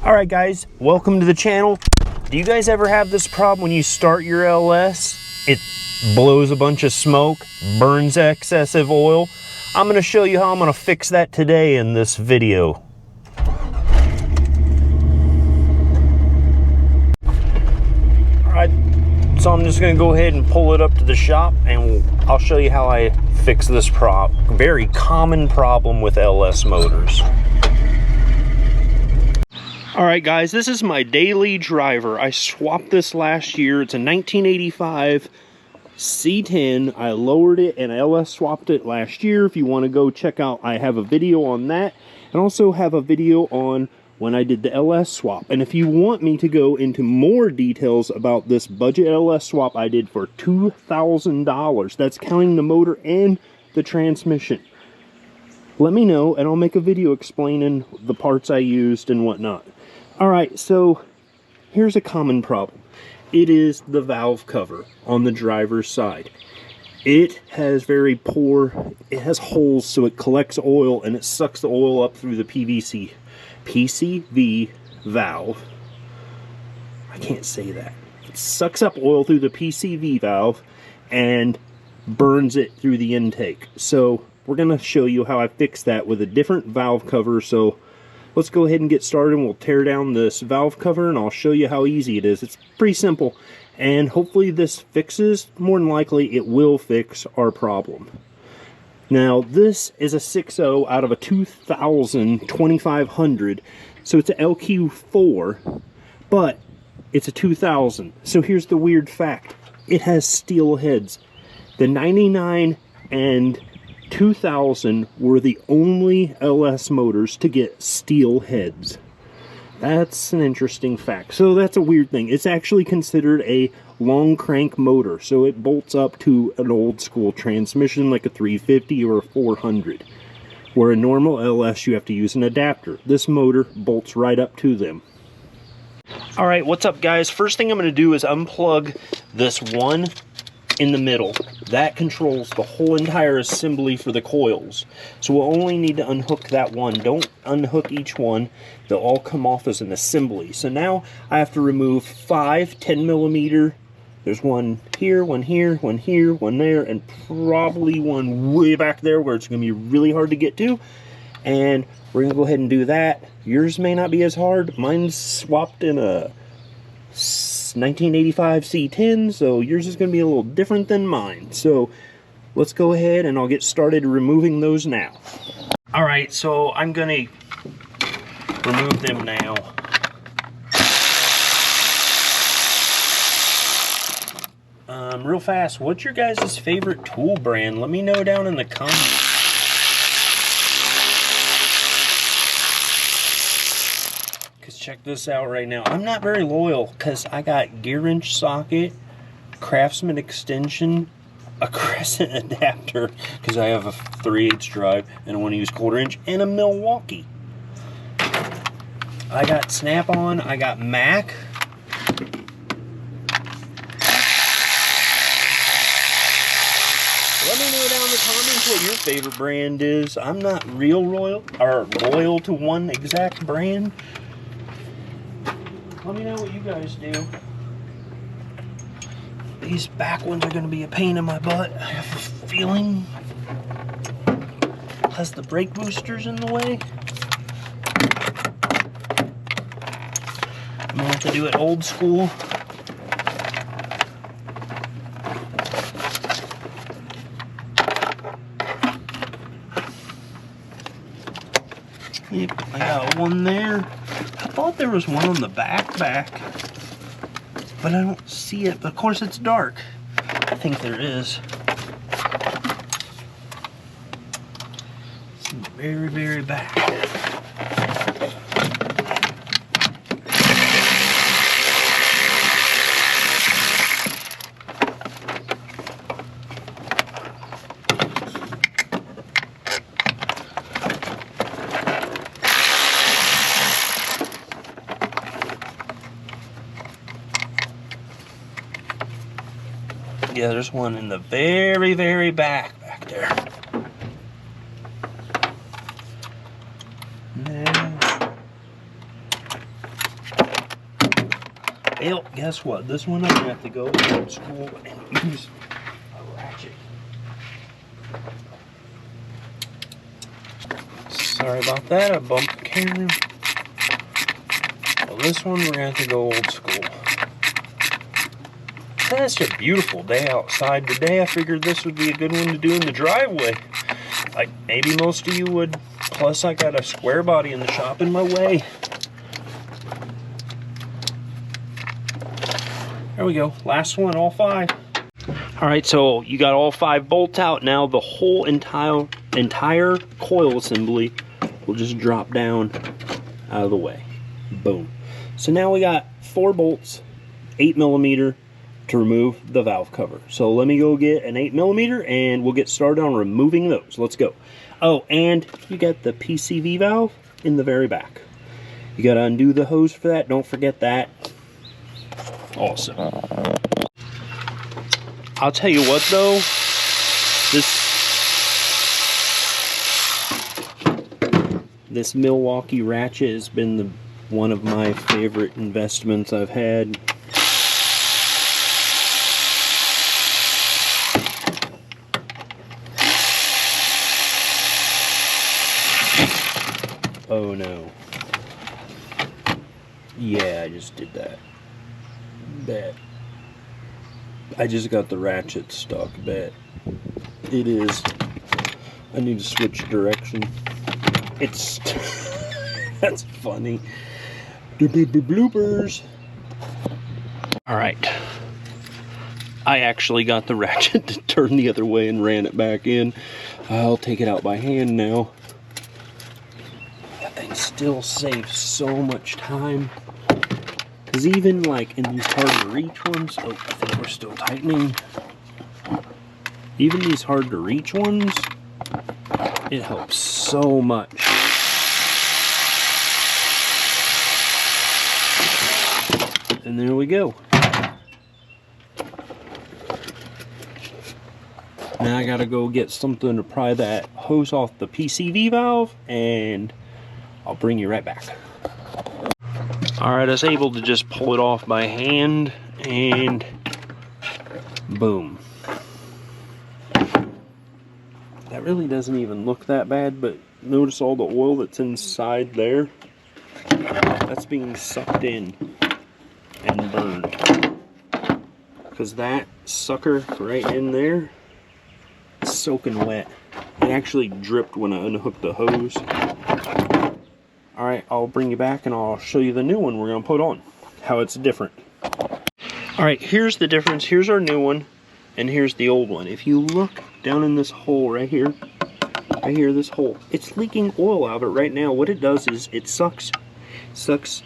Alright guys, welcome to the channel. Do you guys ever have this problem when you start your LS? It blows a bunch of smoke, burns excessive oil. I'm going to show you how I'm going to fix that today in this video. Alright, so I'm just going to go ahead and pull it up to the shop and I'll show you how I fix this very common problem with LS motors. Alright guys, this is my daily driver. I swapped this last year. It's a 1985 C10. I lowered it and LS swapped it last year. If you want to go check out, I have a video on that. And also have a video on when I did the LS swap. And if you want me to go into more details about this budget LS swap I did for $2,000, that's counting the motor and the transmission, let me know and I'll make a video explaining the parts I used and whatnot. Alright, so here's a common problem. It is the valve cover on the driver's side. It has it has holes so it collects oil and it sucks the oil up through the PCV valve. I can't say that. It sucks up oil through the PCV valve and burns it through the intake. So we're going to show you how I fix that with a different valve cover. So let's go ahead and get started and we'll tear down this valve cover and I'll show you how easy it is. It's pretty simple and hopefully this fixes, more than likely it will fix our problem. Now this is a 6.0 out of a 2000 2500, so it's an LQ4, but it's a 2000. So here's the weird fact. It has steel heads. The 99 and 2000 were the only LS motors to get steel heads. That's an interesting fact. So that's a weird thing. It's actually considered a long crank motor, so it bolts up to an old school transmission like a 350 or a 400. Where a normal LS you have to use an adapter. This motor bolts right up to them. Alright, what's up guys? First thing I'm going to do is unplug this one in the middle. That controls the whole entire assembly for the coils. So we'll only need to unhook that one. Don't unhook each one. They'll all come off as an assembly. So now I have to remove 5 10mm. There's one here, one here, one here, one there, and probably one way back there where it's going to be really hard to get to. And we're going to go ahead and do that. Yours may not be as hard. Mine's swapped in a 1985 C10, so yours is going to be a little different than mine. So let's go ahead and I'll get started removing those now. Alright, so I'm going to remove them now. Real fast, what's your guys' favorite tool brand? Let me know down in the comments. Check this out right now. I'm not very loyal because I got gear wrench socket, Craftsman extension, a crescent adapter because I have a 3/8 drive and I want to use 1/4 inch, and a Milwaukee. I got Snap-on, I got Mac. Let me know down in the comments what your favorite brand is. I'm not real loyal to one exact brand. Let me know what you guys do. These back ones are going to be a pain in my butt. I have a feeling. Plus the brake boosters in the way. I'm going to have to do it old school. Yep, I got one there. I thought there was one on the back, but I don't see it. But of course it's dark. I think there is. It's in the very, very back. Yeah, there's one in the very, very back there. Well, guess what? This one I'm gonna have to go old school and use a ratchet. Sorry about that, I bumped the camera. Well, this one we're gonna have to go old school. It's a beautiful day outside today. I figured this would be a good one to do in the driveway. Like maybe most of you would. Plus I got a square body in the shop in my way. There we go, last one, all 5. All right, so you got all 5 bolts out. Now the whole entire coil assembly will just drop down out of the way. Boom. So now we got 4 bolts, 8mm to remove the valve cover. So let me go get an 8mm and we'll get started on removing those. Let's go. Oh, and you got the PCV valve in the very back. You got to undo the hose for that. Don't forget that. Awesome. I'll tell you what though, this Milwaukee ratchet has been one of my favorite investments I've had. Oh no. Yeah, I just did that. Bet. I just got the ratchet stuck. Bet. It is. I need to switch direction. It's. That's funny. Bloopers. Alright. I actually got the ratchet to turn the other way and ran it back in. I'll take it out by hand now. That thing still saves so much time. Because even like in these hard to reach ones, oh, I think we're still tightening. Even these hard to reach ones, it helps so much. And there we go. Now I gotta go get something to pry that hose off the PCV valve, and I'll bring you right back. Alright, I was able to just pull it off by hand, and boom. That really doesn't even look that bad, but notice all the oil that's inside there? That's being sucked in and burned. Because that sucker right in there is soaking wet. It actually dripped when I unhooked the hose. Alright, I'll bring you back and I'll show you the new one we're going to put on. How it's different. Alright, here's the difference. Here's our new one, and here's the old one. If you look down in this hole right here, this hole, it's leaking oil out of it right now. What it does is it sucks, it's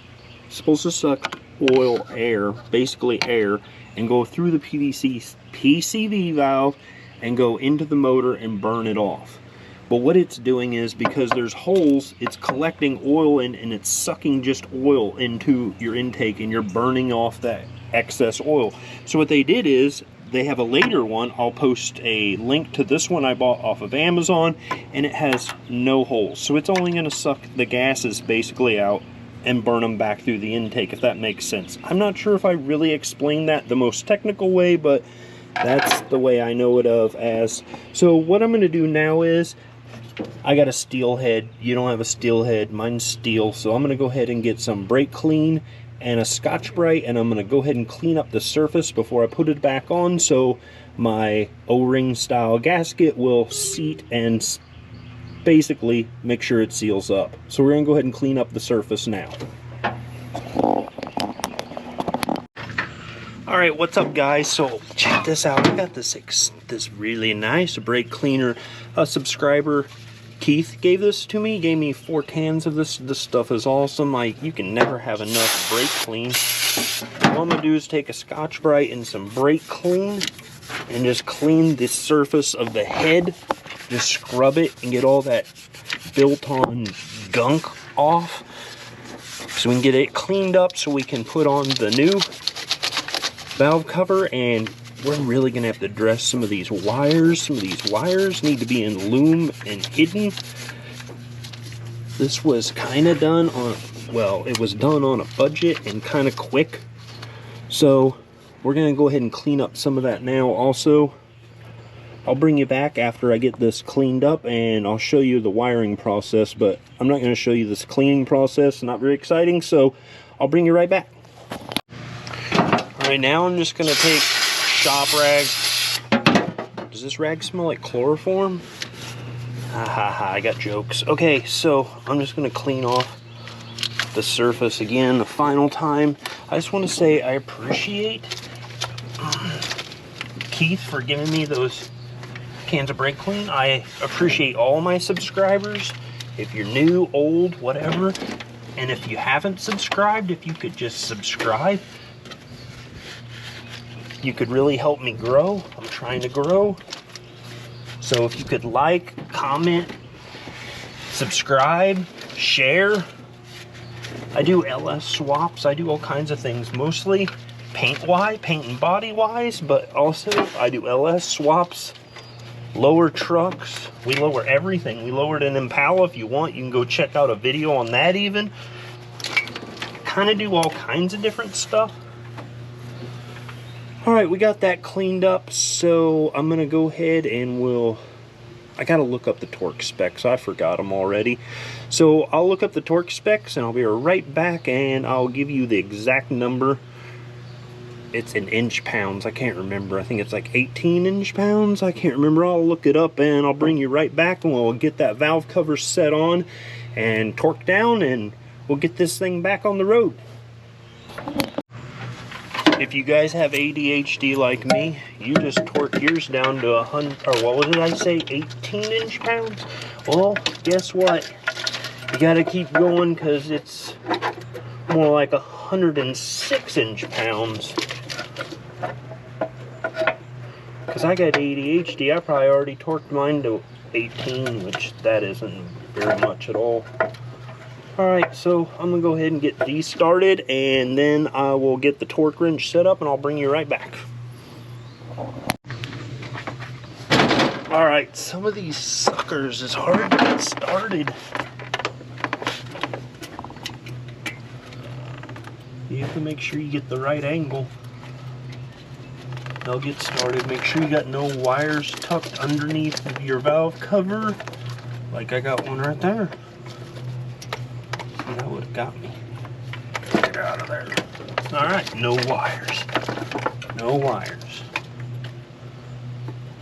supposed to suck oil, air, basically air, and go through the PCV valve and go into the motor and burn it off. But what it's doing is, because there's holes, it's collecting oil in, and it's sucking just oil into your intake, and you're burning off that excess oil. So what they did is, they have a later one. I'll post a link to this one I bought off of Amazon, and it has no holes. So it's only going to suck the gases basically out and burn them back through the intake, if that makes sense. I'm not sure if I really explained that the most technical way, but that's the way I know it of as. So what I'm going to do now is, I got a steel head. You don't have a steel head. Mine's steel. So I'm going to go ahead and get some brake clean and a Scotch-Brite, and I'm going to go ahead and clean up the surface before I put it back on, so my O-ring style gasket will seat and basically make sure it seals up. So we're going to go ahead and clean up the surface now. Alright, what's up guys? So check this out. I got this really nice brake cleaner. A subscriber, Keith, gave this to me. He gave me 4 cans of this. This stuff is awesome. Like, you can never have enough brake clean. What I'm going to do is take a Scotch-Brite and some brake clean and just clean the surface of the head. Just scrub it and get all that built-on gunk off, so we can get it cleaned up so we can put on the new valve cover. And we're really gonna have to dress some of these wires. Some of these wires need to be in loom and hidden. This was kind of done on, well, it was done on a budget and kind of quick. So we're going to go ahead and clean up some of that now. Also, I'll bring you back after I get this cleaned up and I'll show you the wiring process, but I'm not going to show you this cleaning process. Not very exciting, so I'll bring you right back. Alright, now I'm just going to take shop rag. Does this rag smell like chloroform? Ha ha ha, I got jokes. Okay, so I'm just going to clean off the surface again the final time. I just want to say I appreciate Keith for giving me those cans of brake clean. I appreciate all my subscribers. If you're new, old, whatever, and if you haven't subscribed, if you could just subscribe, you could really help me grow. I'm trying to grow. So if you could like, comment, subscribe, share. I do LS swaps. I do all kinds of things, mostly paint and body wise, but also I do LS swaps, lower trucks. We lower everything. We lowered an Impala. If you want, you can go check out a video on that even. Kind of do all kinds of different stuff. Alright, we got that cleaned up, so I'm going to go ahead and I got to look up the torque specs. I forgot them already. So I'll look up the torque specs and I'll be right back and I'll give you the exact number. It's in inch-pounds. I can't remember. I think it's like 18 inch-pounds. I can't remember. I'll look it up and I'll bring you right back and we'll get that valve cover set on and torque down and we'll get this thing back on the road. If you guys have ADHD like me, you just torque yours down to 100, or what did I say, 18 inch-pounds? Well, guess what? You gotta keep going because it's more like 106 inch-pounds. Because I got ADHD, I probably already torqued mine to 18, which that isn't very much at all. Alright, so I'm going to go ahead and get these started, and then I will get the torque wrench set up, and I'll bring you right back. Alright, some of these suckers is hard to get started. You have to make sure you get the right angle. They'll get started. Make sure you got no wires tucked underneath your valve cover. Like I got one right there. That would have got me. Get out of there. Alright, no wires. No wires.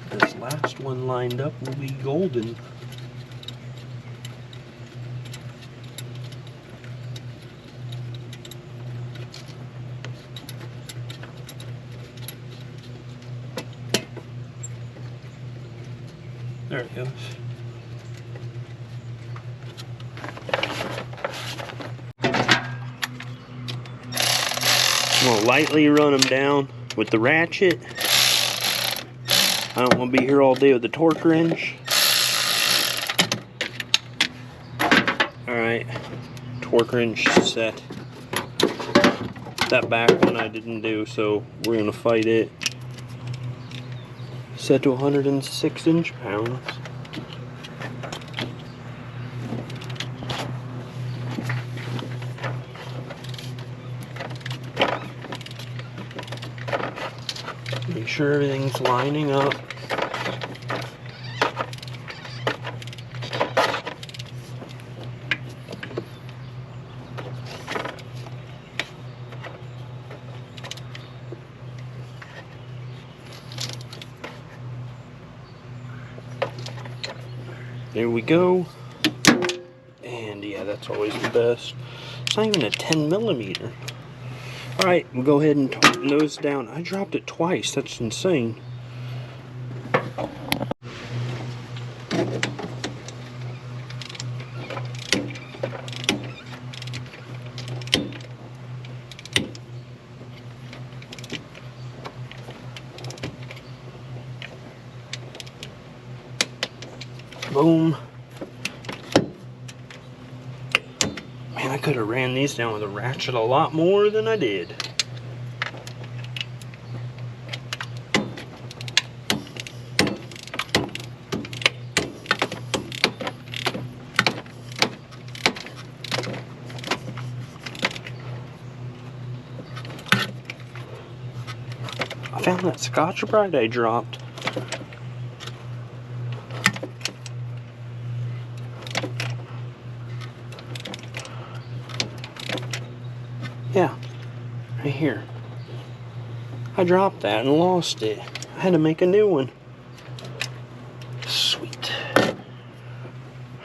This last one lined up will be golden. There it goes. I'm going to lightly run them down with the ratchet. I don't want to be here all day with the torque wrench. Alright, torque wrench set. That back one I didn't do, so we're going to fight it. Set to 106 inch-pounds. Make sure everything's lining up. There we go. And yeah, that's always the best. It's not even a 10mm. Alright, we'll go ahead and tighten those down. I dropped it twice. That's insane. Boom. Man, I could have ran these down with a ratchet a lot more than I did. I found that Scotch-Brite I dropped. Yeah, right here. I dropped that and lost it. I had to make a new one. Sweet.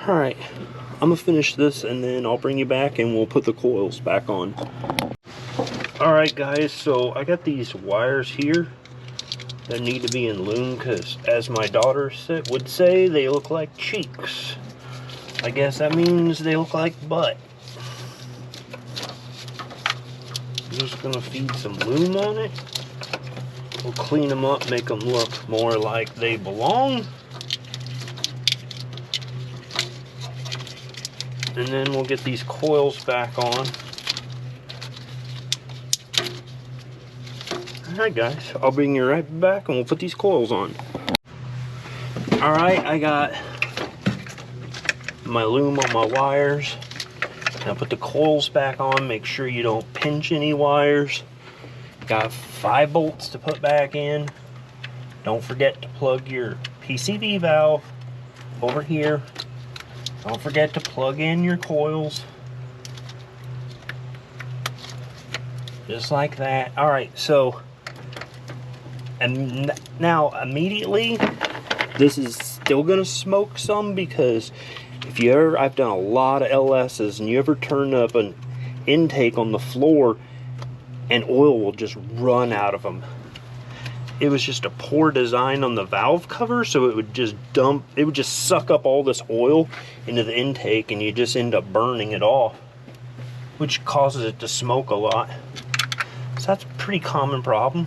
Alright, I'm gonna finish this and then I'll bring you back and we'll put the coils back on. Alright guys, so I got these wires here that need to be in loom because, as my daughter would say, they look like cheeks. I guess that means they look like butt. I'm just gonna feed some loom on it. We'll clean them up, make them look more like they belong. And then we'll get these coils back on. Alright guys, I'll bring you right back and we'll put these coils on. Alright, I got my loom on my wires. Now put the coils back on, make sure you don't pinch any wires. Got 5 bolts to put back in. Don't forget to plug your PCV valve over here. Don't forget to plug in your coils. Just like that. Alright, so and now immediately this is still gonna smoke some, because if you ever, I've done a lot of LS's, and you ever turn up an intake on the floor and oil will just run out of them. It was just a poor design on the valve cover, so it would just suck up all this oil into the intake and you just end up burning it off, which causes it to smoke a lot. So that's a pretty common problem.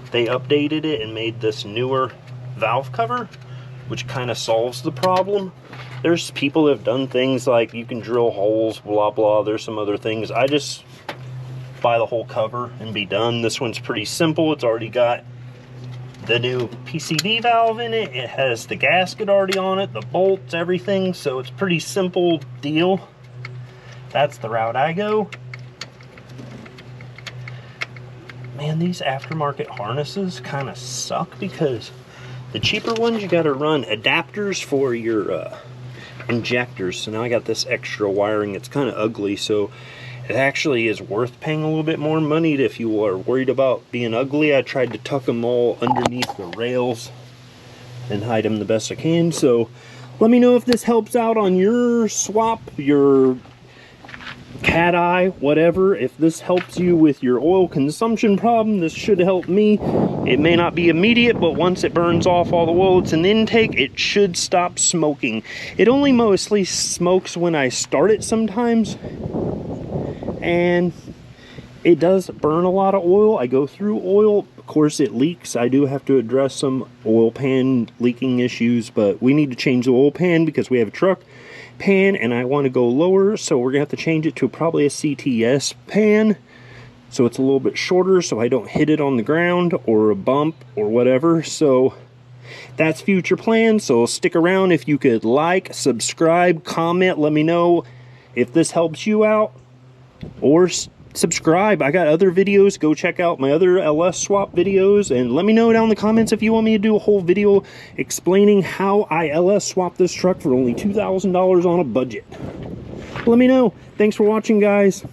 They updated it and made this newer valve cover, which kind of solves the problem. There's people that have done things like you can drill holes, blah blah. There's some other things. I just buy the whole cover and be done. This one's pretty simple. It's already got the new PCV valve in it. It has the gasket already on it, the bolts, everything. So it's pretty simple deal. That's the route I go. Man, these aftermarket harnesses kind of suck, because the cheaper ones you got to run adapters for your injectors. So now I got this extra wiring. It's kind of ugly, so it actually is worth paying a little bit more money if you are worried about being ugly. I tried to tuck them all underneath the rails and hide them the best I can. So let me know if this helps out on your swap, your cat eye, whatever. If this helps you with your oil consumption problem, this should help me. It may not be immediate, but once it burns off all the oil that's in the intake, it should stop smoking. It only mostly smokes when I start it sometimes, and it does burn a lot of oil. I go through oil. Of course, it leaks. I do have to address some oil pan leaking issues, but we need to change the oil pan because we have a truck pan and I want to go lower, so we're gonna have to change it to probably a CTS pan, so it's a little bit shorter so I don't hit it on the ground or a bump or whatever. So that's future plans, so stick around. If you could like, subscribe, comment, let me know if this helps you out, or subscribe. I got other videos. Go check out my other LS swap videos and let me know down in the comments if you want me to do a whole video explaining how I LS swapped this truck for only $2,000 on a budget. Let me know. Thanks for watching, guys.